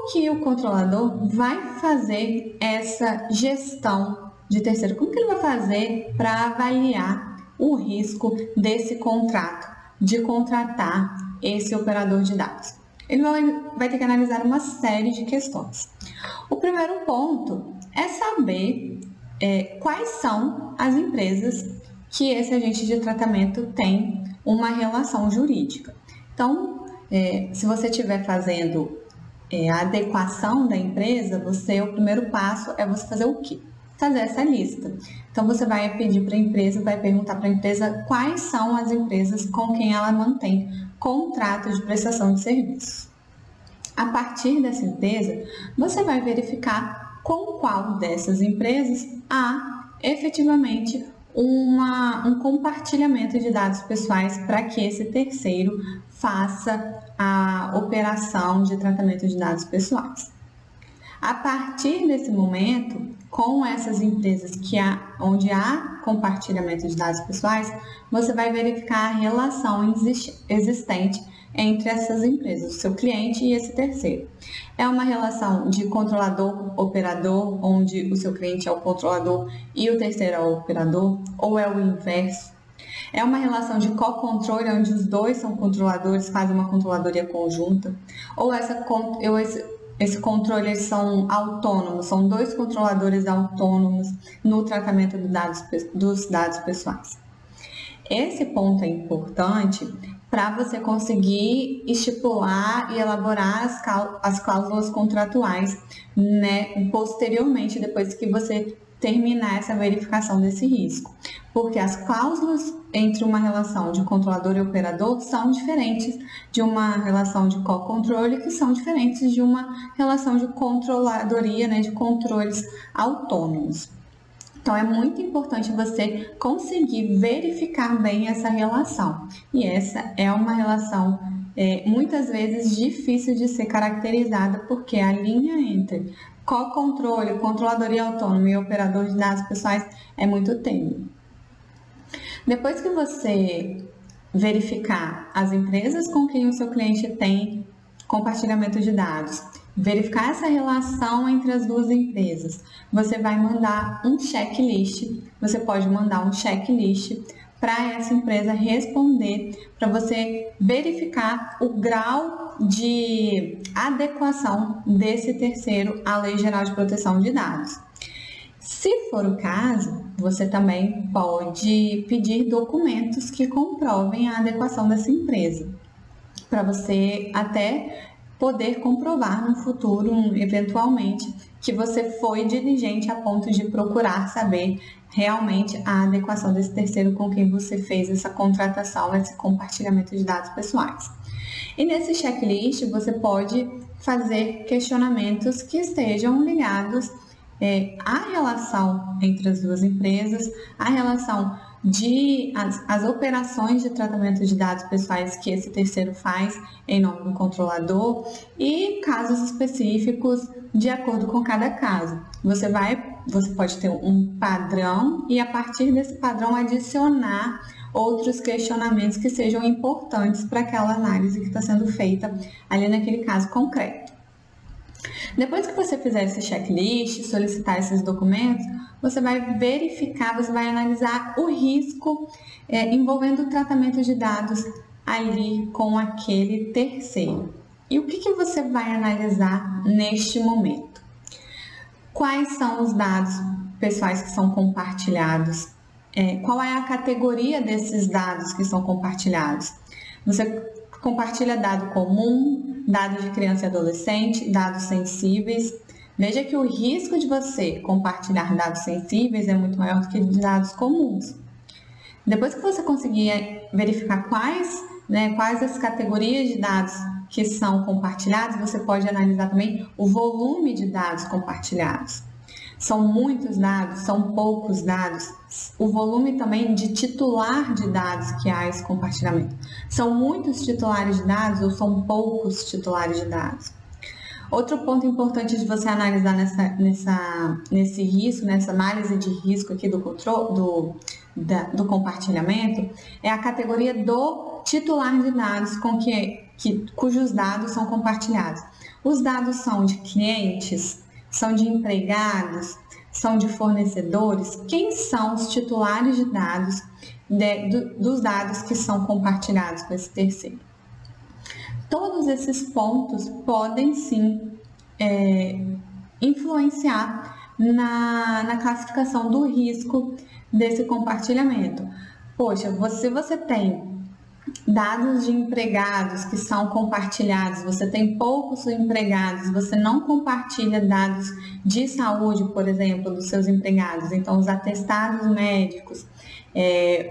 Como que o controlador vai fazer essa gestão de terceiro? Como que ele vai fazer para avaliar o risco desse contrato, de contratar esse operador de dados? Ele vai ter que analisar uma série de questões. O primeiro ponto é saber quais são as empresas que esse agente de tratamento tem uma relação jurídica. Então, se você estiver fazendo a adequação da empresa, o primeiro passo é você fazer o quê? Fazer essa lista. Então, você vai pedir para a empresa, vai perguntar para a empresa quais são as empresas com quem ela mantém contrato de prestação de serviços. A partir dessa empresa, você vai verificar com qual dessas empresas há efetivamente um compartilhamento de dados pessoais para que esse terceiro faça a operação de tratamento de dados pessoais. A partir desse momento, com essas empresas onde há compartilhamento de dados pessoais, você vai verificar a relação existente entre essas empresas, o seu cliente e esse terceiro. É uma relação de controlador-operador, onde o seu cliente é o controlador e o terceiro é o operador, ou é o inverso? É uma relação de co-controle, onde os dois são controladores, fazem uma controladoria conjunta? Ou esse controle eles são autônomos, são dois controladores autônomos no tratamento dos dados pessoais? Esse ponto é importante para você conseguir estipular e elaborar as cláusulas contratuais, né, posteriormente, depois que você terminar essa verificação desse risco. Porque as cláusulas entre uma relação de controlador e operador são diferentes de uma relação de co-controle, que são diferentes de uma relação de controladoria, né, de controles autônomos. Então, é muito importante você conseguir verificar bem essa relação. E essa é uma relação, muitas vezes, difícil de ser caracterizada, porque a linha entre co-controle, controladoria autônoma e operador de dados pessoais é muito tênue. Depois que você verificar as empresas com quem o seu cliente tem compartilhamento de dados, verificar essa relação entre as duas empresas, você vai mandar um checklist. Você pode mandar um checklist para essa empresa responder, para você verificar o grau de adequação desse terceiro à Lei Geral de Proteção de Dados. Se for o caso, você também pode pedir documentos que comprovem a adequação dessa empresa, para você até poder comprovar no futuro, eventualmente, que você foi diligente a ponto de procurar saber realmente a adequação desse terceiro com quem você fez essa contratação, esse compartilhamento de dados pessoais. E nesse checklist, você pode fazer questionamentos que estejam ligados à relação entre as duas empresas, à relação as operações de tratamento de dados pessoais que esse terceiro faz em nome do controlador e casos específicos de acordo com cada caso. Você pode ter um padrão e a partir desse padrão adicionar outros questionamentos que sejam importantes para aquela análise que está sendo feita ali naquele caso concreto. Depois que você fizer esse checklist, solicitar esses documentos, você vai verificar, você vai analisar o risco envolvendo o tratamento de dados ali com aquele terceiro. E o que você vai analisar neste momento? Quais são os dados pessoais que são compartilhados? Qual é a categoria desses dados que são compartilhados? Você compartilha dado comum, dados de criança e adolescente, dados sensíveis. Veja que o risco de você compartilhar dados sensíveis é muito maior do que de dados comuns. Depois que você conseguir verificar quais as categorias de dados que são compartilhados, você pode analisar também o volume de dados compartilhados. São muitos dados, são poucos dados. O volume também de titular de dados que há esse compartilhamento. São muitos titulares de dados ou são poucos titulares de dados? Outro ponto importante de você analisar nesse risco, nessa análise de risco aqui do compartilhamento, é a categoria do titular de dados com que cujos dados são compartilhados. Os dados são de clientes, são de empregados, são de fornecedores. Quem são os titulares de dados, dos dados que são compartilhados com esse terceiro? Todos esses pontos podem sim influenciar na classificação do risco desse compartilhamento. Poxa, se você tem dados de empregados que são compartilhados, você tem poucos empregados, você não compartilha dados de saúde, por exemplo, dos seus empregados, então os atestados médicos,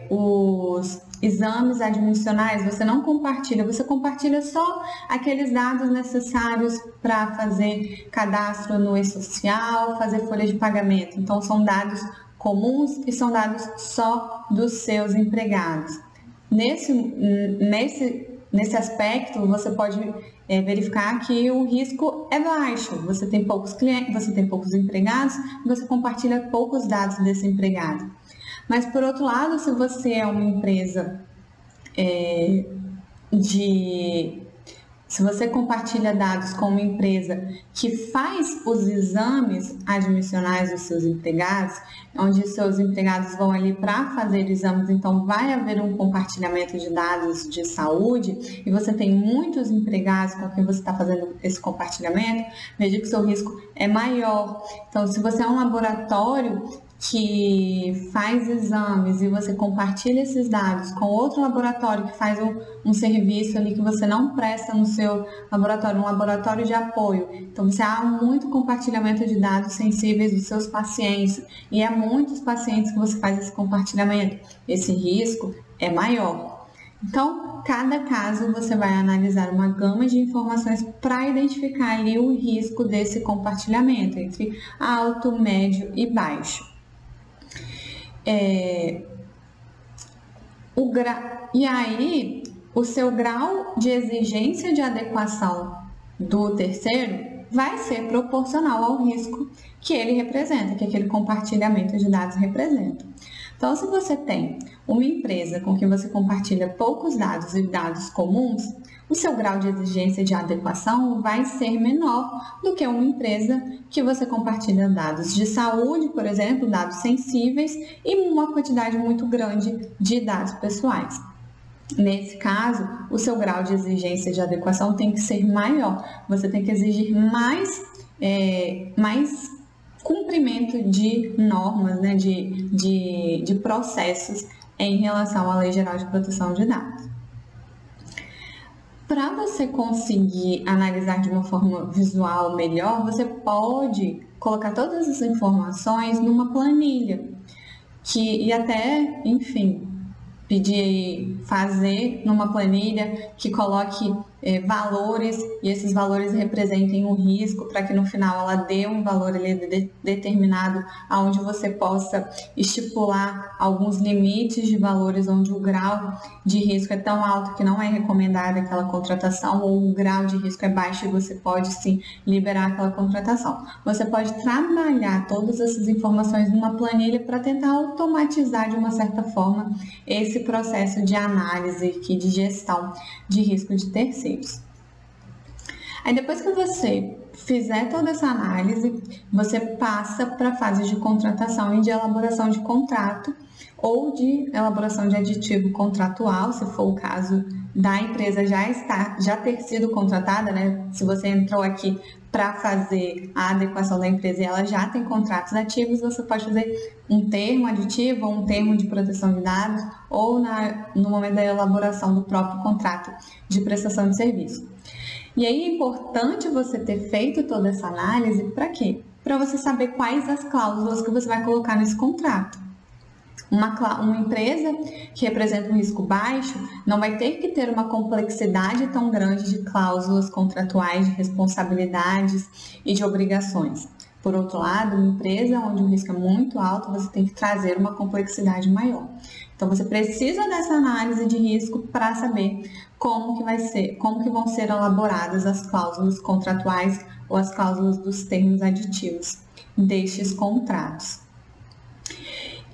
os exames admissionais, você não compartilha, você compartilha só aqueles dados necessários para fazer cadastro no e-social, fazer folha de pagamento, então são dados comuns e são dados só dos seus empregados. Nesse aspecto, você pode verificar que o risco é baixo. Você tem poucos clientes, você tem poucos empregados, você compartilha poucos dados desse empregado. Mas, por outro lado, se você é uma empresa se você compartilha dados com uma empresa que faz os exames admissionais dos seus empregados, onde os seus empregados vão ali para fazer exames, então vai haver um compartilhamento de dados de saúde, e você tem muitos empregados com quem você está fazendo esse compartilhamento, veja que o seu risco é maior. Então, se você é um laboratório que faz exames e você compartilha esses dados com outro laboratório que faz um serviço ali que você não presta no seu laboratório, um laboratório de apoio. Então, você há muito compartilhamento de dados sensíveis dos seus pacientes e é muitos pacientes que você faz esse compartilhamento. Esse risco é maior. Então, cada caso você vai analisar uma gama de informações para identificar ali o risco desse compartilhamento entre alto, médio e baixo. E aí, o seu grau de exigência de adequação do terceiro vai ser proporcional ao risco que ele representa, que aquele compartilhamento de dados representa. Então, se você tem uma empresa com quem você compartilha poucos dados e dados comuns, o seu grau de exigência de adequação vai ser menor do que uma empresa que você compartilha dados de saúde, por exemplo, dados sensíveis e uma quantidade muito grande de dados pessoais. Nesse caso, o seu grau de exigência de adequação tem que ser maior. Você tem que exigir mais cumprimento de normas, né, de processos em relação à Lei Geral de Proteção de Dados. Para você conseguir analisar de uma forma visual melhor, você pode colocar todas as informações numa planilha e até, enfim, fazer numa planilha que coloque valores e esses valores representem um risco para que no final ela dê um valor ali determinado aonde você possa estipular alguns limites de valores onde o grau de risco é tão alto que não é recomendada aquela contratação ou o grau de risco é baixo e você pode sim liberar aquela contratação. Você pode trabalhar todas essas informações numa planilha para tentar automatizar de uma certa forma esse processo de análise aqui, de gestão de risco de terceiros. Aí depois que você fizer toda essa análise, você passa para a fase de contratação e de elaboração de contrato ou de elaboração de aditivo contratual, se for o caso da empresa já ter sido contratada, né? Se você entrou aqui para fazer a adequação da empresa e ela já tem contratos ativos, você pode fazer um termo aditivo ou um termo de proteção de dados ou no momento da elaboração do próprio contrato de prestação de serviço. E aí é importante você ter feito toda essa análise para quê? Para você saber quais as cláusulas que você vai colocar nesse contrato. Uma empresa que representa um risco baixo não vai ter que ter uma complexidade tão grande de cláusulas contratuais, de responsabilidades e de obrigações. Por outro lado, uma empresa onde o risco é muito alto, você tem que trazer uma complexidade maior. Então, você precisa dessa análise de risco para saber como que vão ser elaboradas as cláusulas contratuais ou as cláusulas dos termos aditivos destes contratos.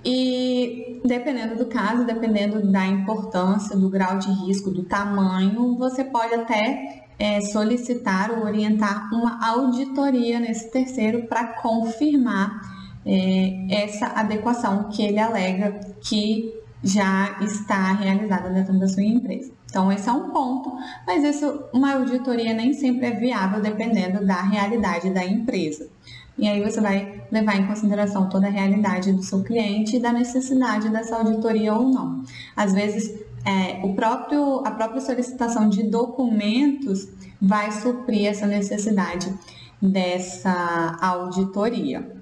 E dependendo do caso, dependendo da importância, do grau de risco, do tamanho, você pode até solicitar ou orientar uma auditoria nesse terceiro para confirmar essa adequação que ele alega que já está realizada dentro da sua empresa. Então, esse é um ponto, mas uma auditoria nem sempre é viável dependendo da realidade da empresa. E aí você vai levar em consideração toda a realidade do seu cliente e da necessidade dessa auditoria ou não. Às vezes, a própria solicitação de documentos vai suprir essa necessidade dessa auditoria.